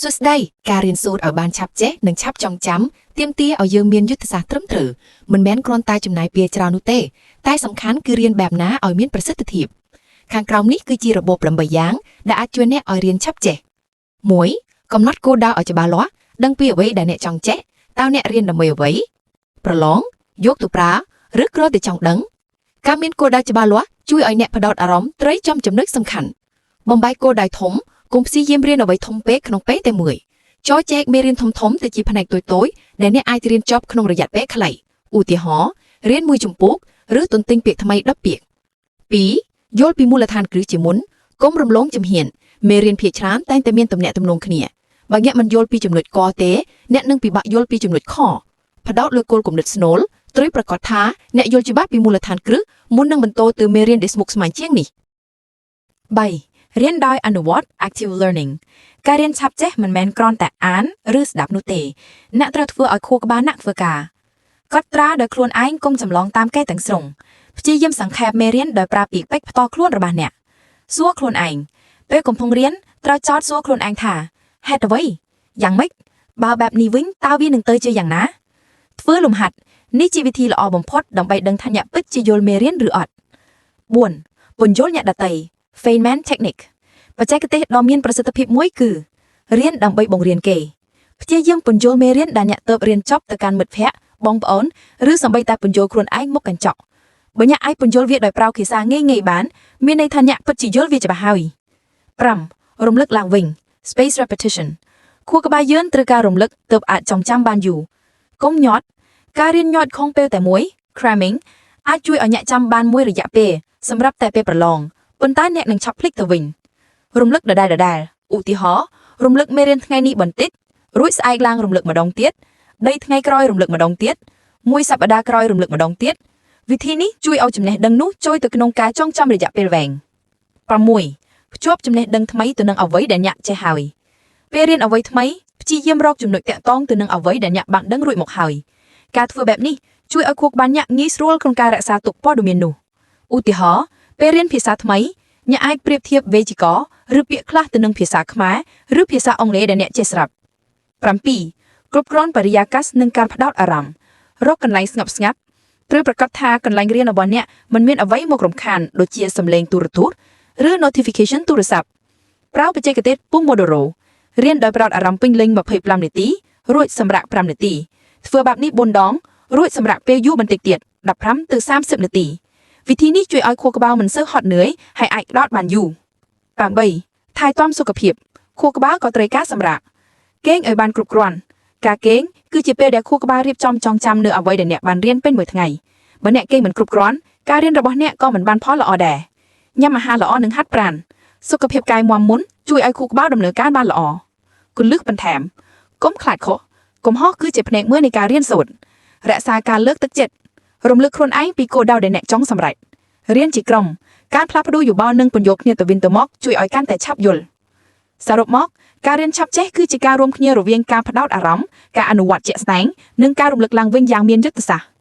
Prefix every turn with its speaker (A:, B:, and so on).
A: សួស្តីការរៀនសូត្រឲ្យបានឆាប់ចេះនិងឆាប់ចងចាំទាមទារឲ្យយើងមានយុទ្ធសាស្ត្រត្រឹមត្រូវមិនមែនគ្រាន់តែចំណាយពេលច្រើននោះទេតែសំខាន់គឺរៀនបែបណាឲ្យមានប្រសិទ្ធភាពខាងក្រោមនេះគឺជារបប8យ៉ាងដែលអាចជួយអ្នកឲ្យរៀនឆាប់ចេះ 1. កំណត់គោលដៅឲ្យច្បាស់លាស់ដឹងពីអ្វីដែលអ្នកចង់ចេះតើអ្នករៀនដើម្បីអ្វីប្រឡងយកទៅប្រើឬគ្រាន់តែចង់ដឹងការមានគោលដៅច្បាស់លាស់ជួយឲ្យអ្នកផ្ដោតអារម្មណ៍ត្រីចំចំណុចសំខាន់បំបែកគោលដៅធំកុំព្យាយាមរៀនអ្វីធំពេកក្នុងពេលតែមួយចូលចែកមេរៀនធំៗទៅជាផ្នែកតូចៗដែលអ្នកអាចរៀនចប់ក្នុងរយៈពេលខ្លីឧទាហរណ៍រៀនមួយជំពូកឬទន្ទិញពាក្យថ្មី10ពាក្យ 2. យល់ពីមូលដ្ឋានគ្រឹះជាមុនកុំរំលងជំហានមេរៀនភាគច្រើនតែងតែមានទំនាក់ទំនងគ្នាបើអ្នកមិនយល់ពីចំណុចកទេអ្នកនឹងពិបាកយល់ពីចំណុចខផ្ដោតលើគោលគំនិតស្នូលត្រូវប្រកាសថាអ្នកយល់ច្បាស់ពីមូលដ្ឋានគ្រឹះមុននឹងបន្តទៅមេរៀនដែលស្មុគស្មាញជាងនេះ 3. រៀនដោយអនុវត្ត active learning ការរៀនឆាប់ចេះមិនមែនគ្រាន់តែអានឬស្ដាប់នោះទេអ្នកត្រូវធ្វើឲ្យខួរក្បាលអ្នកធ្វើការកត់ត្រាដោយខ្លួនឯងកុំចម្លងតាមកែទាំងស្រុងព្យាយាមសង្ខេបមេរៀនដោយប្រើពាក្យពេចន៍ផ្ទាល់ខ្លួនរបស់អ្នកសួរខ្លួនឯងពេលកំពុងរៀនត្រូវចោទសួរខ្លួនឯងថាហេតុអ្វីយ៉ាងម៉េចបើបែបនេះវិញតើវានឹងទៅជាយ៉ាងណាធ្វើលំហាត់នេះជាវិធីល្អបំផុតដើម្បីដឹងថាអ្នកពិតជាយល់មេរៀនឬអត់ 4. ពន្យល់អ្នកដទៃ Feynman technique បច្ចេកទេសដ៏មានប្រសិទ្ធភាពមួយគឺរៀនដើម្បីបង្រៀនគេព្យាយាមពន្យល់មេរៀនដែលអ្នកទើបរៀនចប់ទៅកាន់មិត្តភ័ក្តិបងប្អូនឬសូម្បីតែពន្យល់ខ្លួនឯងមុខកញ្ចក់បើអ្នកអាចពន្យល់វាដោយប្រើភាសាងាយៗបានមានន័យថាអ្នកពិតជាយល់វាច្បាស់ហើយ 5. រំលឹកឡើងវិញ Space repetition ខួរក្បាលយើងត្រូវការរំលឹកទើបអាចចងចាំបានយូរកុំញាត់ការរៀនញាត់ខុងពេលតែមួយ cramming អាចជួយឲ្យអ្នកចាំបានមួយរយៈពេលសម្រាប់តែពេលប្រឡងប៉ុន្តែអ្នកនឹងឆាប់ភ្លេចទៅវិញរំលឹកដដែលឧទាហរណ៍រំលឹកមេរៀនថ្ងៃនេះបន្តិចរួចស្អែកឡើងរំលឹកម្ដងទៀត3ថ្ងៃក្រោយរំលឹកម្ដងទៀតមួយសប្តាហ៍ក្រោយរំលឹកម្ដងទៀតវិធីនេះជួយឲ្យចំណេះដឹងនោះចូលទៅក្នុងការចងចាំរយៈពេលវែង 6. ភ្ជាប់ចំណេះដឹងថ្មីទៅនឹងអ្វីដែលអ្នកចេះហើយពេលរៀនអ្វីថ្មីព្យាយាមរកចំណុចតាក់ទងទៅនឹងអ្វីដែលអ្នកបានដឹងរួចមកហើយការធ្វើបែបនេះជួយឲ្យខួរក្បាលអ្នកងាយស្រួលក្នុងការរក្សាទុកព័ត៌មាននោះឧទាហរណ៍ពេលរៀនភាសាថ្មីអ្នកអាចប្រៀបធៀបវេយ្យាករណ៍ឬពាក្យខ្លះទៅនឹងភាសាខ្មែរឬភាសាអង់គ្លេសដែលអ្នកចេះស្រាប់ 7. គ្រប់គ្រងបរិយាកាសនិងការផ្ដោតអារម្មណ៍រកកន្លែងស្ងប់ស្ងាត់ត្រូវប្រាកដថាកន្លែងរៀនរបស់អ្នកមិនមានអ្វីមករំខានដូចជាសំឡេងទូរទស្សន៍ឬ notification ទូរស័ព្ទប្រើបច្ចេកទេស Pomodoro រៀនដោយផ្ដោតអារម្មណ៍ពេញលេញ25នាទីរួចសម្រាក5នាទីធ្វើបែបនេះ4ដងរួចសម្រាកពេលយូរបន្តិចទៀត15ទៅ30នាទីវិធីនេះជួយឲ្យខួរក្បាលមិនសូវហត់នឿយហើយអាចផ្ដោតបានយូរ 8. ថែទាំសុខភាពខួរក្បាលក៏ត្រូវការសម្រាកគេងឲ្យបានគ្រប់គ្រាន់ការគេងគឺជាពេលដែលខួរក្បាលរៀបចំចងចាំនៅអ្វីដែលអ្នកបានរៀនពេញមួយថ្ងៃបើអ្នកគេងមិនគ្រប់គ្រាន់ការរៀនរបស់អ្នកក៏មិនបានផលល្អដែរញ៉ាំអាហារល្អនិងហាត់ប្រាណសុខភាពកាយមាំមួនជួយឲ្យខួរក្បាលដំណើរការបានល្អគន្លឹះបន្ថែមកុំខ្លាចខុសកំហុសគឺជាផ្នែកមួយនៃការរៀនសូត្ររក្សាការលើកទឹកចិត្តរំលឹកខ្លួនឯងពីគោលដៅដែលអ្នកចង់សម្រេចរៀនជាក្រុមការផ្លាស់ប្ដូរយោបល់និងពន្យល់គ្នាទៅវិញទៅមកជួយឲ្យកាន់តែឆាប់យល់សរុបមកការរៀនឆាប់ចេះគឺជាការរួមគ្នារវាងការផ្ដោតអារម្មណ៍ការអនុវត្តជាក់ស្ដែងនិងការរំលឹកឡើងវិញយ៉ាងមានយុទ្ធសាស្ត្រ